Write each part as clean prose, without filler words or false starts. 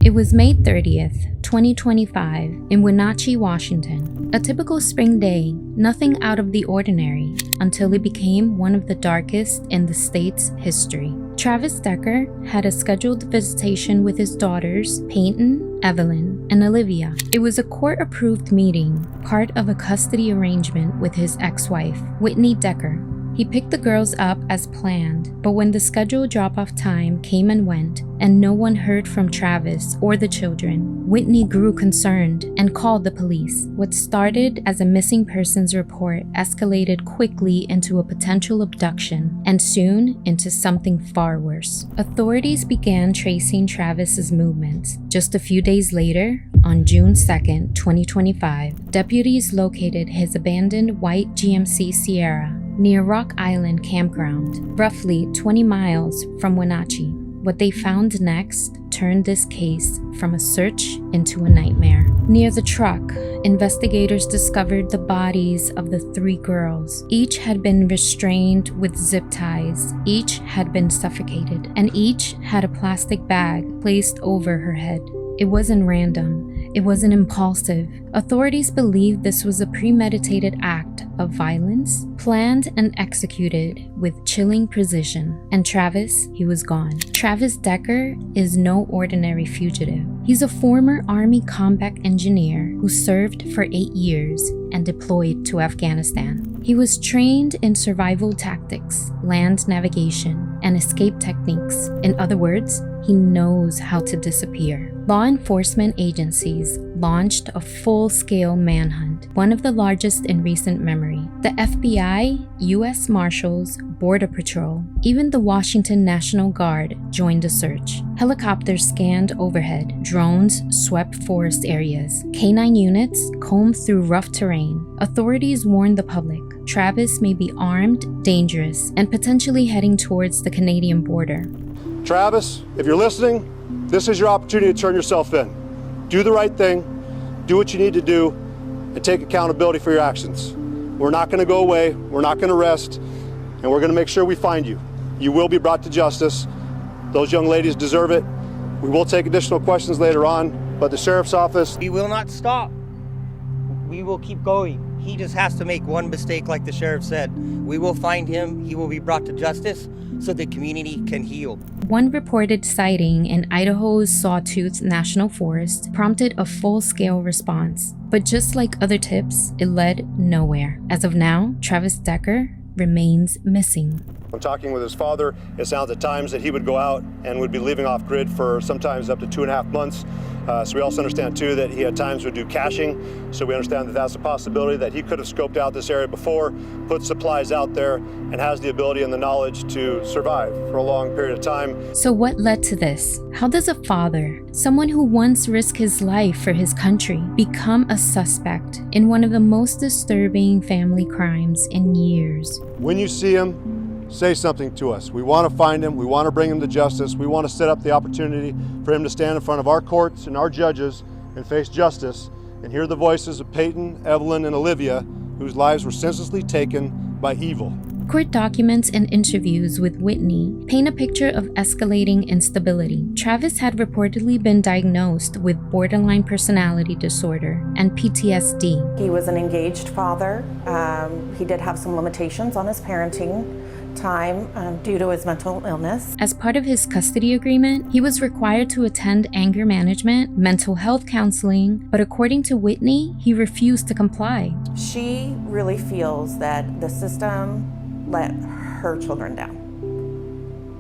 It was May 30th, 2025, in Wenatchee, Washington. A typical spring day, nothing out of the ordinary, until it became one of the darkest in the state's history. Travis Decker had a scheduled visitation with his daughters, Paityn, Evelyn, and Olivia. It was a court-approved meeting, part of a custody arrangement with his ex-wife, Whitney Decker. He picked the girls up as planned, but when the scheduled drop-off time came and went, and no one heard from Travis or the children, Whitney grew concerned and called the police. What started as a missing persons report escalated quickly into a potential abduction, and soon into something far worse. Authorities began tracing Travis's movements. Just a few days later, on June 2nd, 2025, deputies located his abandoned white GMC Sierra near Rock Island Campground, roughly 20 miles from Wenatchee. What they found next turned this case from a search into a nightmare. Near the truck, investigators discovered the bodies of the 3 girls. Each had been restrained with zip ties, each had been suffocated, and each had a plastic bag placed over her head. It wasn't random. It wasn't impulsive. Authorities believed this was a premeditated act of violence, planned and executed with chilling precision. And Travis, he was gone. Travis Decker is no ordinary fugitive. He's a former Army combat engineer who served for 8 years and deployed to Afghanistan. He was trained in survival tactics, land navigation, and escape techniques. In other words, he knows how to disappear. Law enforcement agencies launched a full-scale manhunt, one of the largest in recent memory. The FBI, U.S. Marshals, Border Patrol, even the Washington National Guard joined the search. Helicopters scanned overhead, drones swept forest areas, K-9 units combed through rough terrain. Authorities warned the public, Travis may be armed, dangerous, and potentially heading towards the Canadian border. Travis, if you're listening, this is your opportunity to turn yourself in. Do the right thing, do what you need to do, and take accountability for your actions. We're not going to go away, we're not going to rest, and we're going to make sure we find you. You will be brought to justice. Those young ladies deserve it. We will take additional questions later on, but the sheriff's office... We will not stop. We will keep going. He just has to make one mistake, like the sheriff said. We will find him, he will be brought to justice, so the community can heal. One reported sighting in Idaho's Sawtooth National Forest prompted a full-scale response. But just like other tips, it led nowhere. As of now, Travis Decker remains missing. When talking with his father, it sounds at times that he would go out and would be leaving off grid for sometimes up to 2.5 months. So we also understand too that he at times would do caching. So we understand that that's a possibility that he could have scoped out this area before, put supplies out there, and has the ability and the knowledge to survive for a long period of time. So what led to this? How does a father, someone who once risked his life for his country, become a suspect in one of the most disturbing family crimes in years? When you see him, say something to us. We want to find him. We want to bring him to justice. We want to set up the opportunity for him to stand in front of our courts and our judges and face justice and hear the voices of Paityn, Evelyn, and Olivia, whose lives were senselessly taken by evil. Court documents and interviews with Whitney paint a picture of escalating instability. Travis had reportedly been diagnosed with borderline personality disorder and PTSD. He was an engaged father. He did have some limitations on his parenting time due to his mental illness. As part of his custody agreement, he was required to attend anger management, mental health counseling, but according to Whitney, he refused to comply. She really feels that the system let her children down.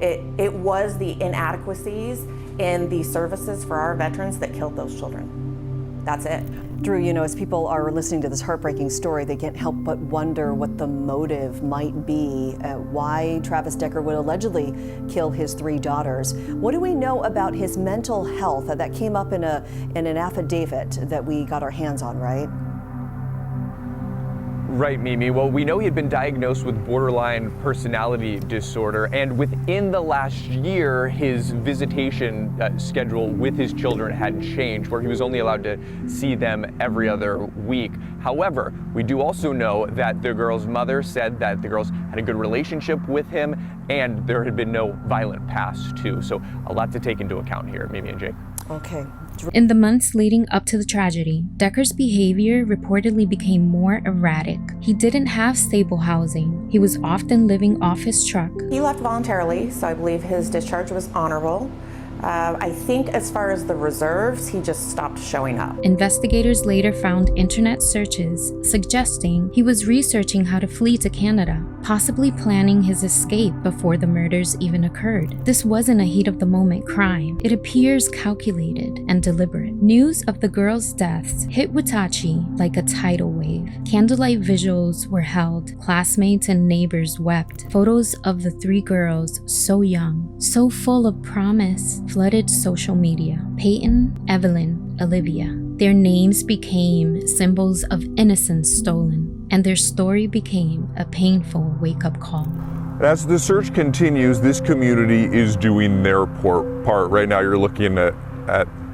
It was the inadequacies in the services for our veterans that killed those children. That's it. Drew, you know, as people are listening to this heartbreaking story, they can't help but wonder what the motive might be, why Travis Decker would allegedly kill his 3 daughters. What do we know about his mental health? That came up in an affidavit that we got our hands on, right? Right, Mimi. Well, we know he had been diagnosed with borderline personality disorder, and within the last year, his visitation schedule with his children had changed, where he was only allowed to see them every other week. However, we do also know that the girl's mother said that the girls had a good relationship with him, and there had been no violent past, too. So a lot to take into account here, Mimi and Jake. Okay. In the months leading up to the tragedy, Decker's behavior reportedly became more erratic. He didn't have stable housing. He was often living off his truck. He left voluntarily, so I believe his discharge was honorable. I think as far as the reserves, he just stopped showing up. Investigators later found internet searches suggesting he was researching how to flee to Canada, possibly planning his escape before the murders even occurred. This wasn't a heat-of-the-moment crime. It appears calculated and deliberate. News of the girls' deaths hit Wenatchee like a tidal wave. Candlelight vigils were held. Classmates and neighbors wept. Photos of the three girls, so young, so full of promise, flooded social media. Paityn, Evelyn, Olivia. Their names became symbols of innocence stolen, and their story became a painful wake-up call. As the search continues, this community is doing their part. Right now you're looking at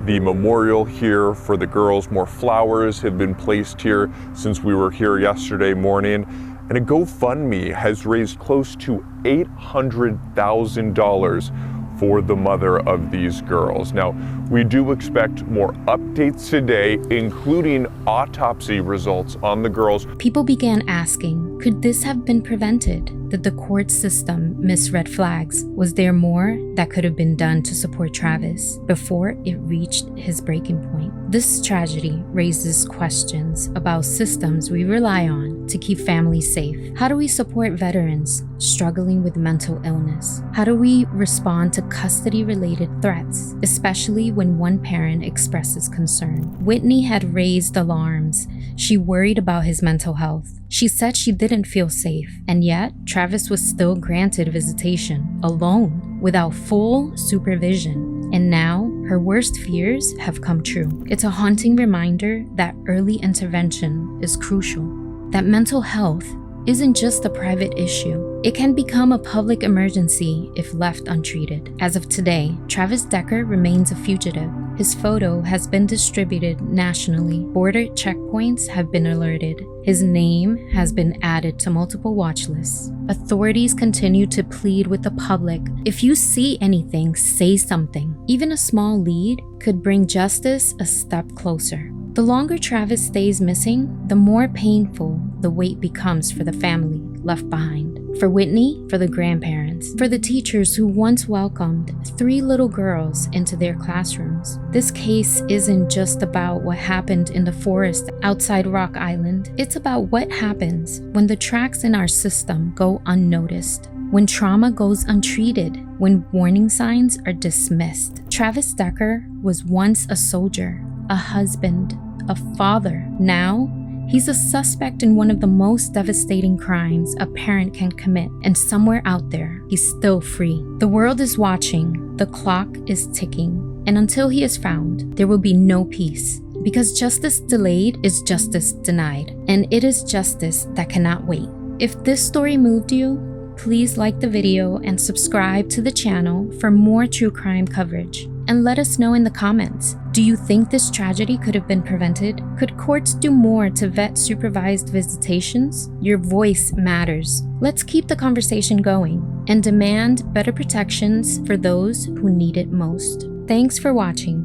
the memorial here for the girls. More flowers have been placed here since we were here yesterday morning. And a GoFundMe has raised close to $800,000 for the mother of these girls. Now, we do expect more updates today, including autopsy results on the girls. People began asking, could this have been prevented? Did the court system miss red flags? Was there more that could have been done to support Travis before it reached his breaking point? This tragedy raises questions about systems we rely on to keep families safe. How do we support veterans struggling with mental illness? How do we respond to custody-related threats, especially when one parent expresses concern? Whitney had raised alarms. She worried about his mental health. She said she didn't feel safe, and yet Travis was still granted visitation, alone, without full supervision. And now, her worst fears have come true. It's a haunting reminder that early intervention is crucial, that mental health isn't just a private issue. It can become a public emergency if left untreated. As of today, Travis Decker remains a fugitive. His photo has been distributed nationally. Border checkpoints have been alerted. His name has been added to multiple watch lists. Authorities continue to plead with the public. If you see anything, say something. Even a small lead could bring justice a step closer. The longer Travis stays missing, the more painful the wait becomes for the family left behind. For Whitney, for the grandparents, for the teachers who once welcomed 3 little girls into their classrooms. This case isn't just about what happened in the forest outside Rock Island. It's about what happens when the tracks in our system go unnoticed, when trauma goes untreated, when warning signs are dismissed. Travis Decker was once a soldier, a husband, a father. Now, he's a suspect in one of the most devastating crimes a parent can commit, and somewhere out there, he's still free. The world is watching, the clock is ticking, and until he is found, there will be no peace. Because justice delayed is justice denied, and it is justice that cannot wait. If this story moved you, please like the video and subscribe to the channel for more true crime coverage. And let us know in the comments, do you think this tragedy could have been prevented? Could courts do more to vet supervised visitations? Your voice matters. Let's keep the conversation going and demand better protections for those who need it most. Thanks for watching.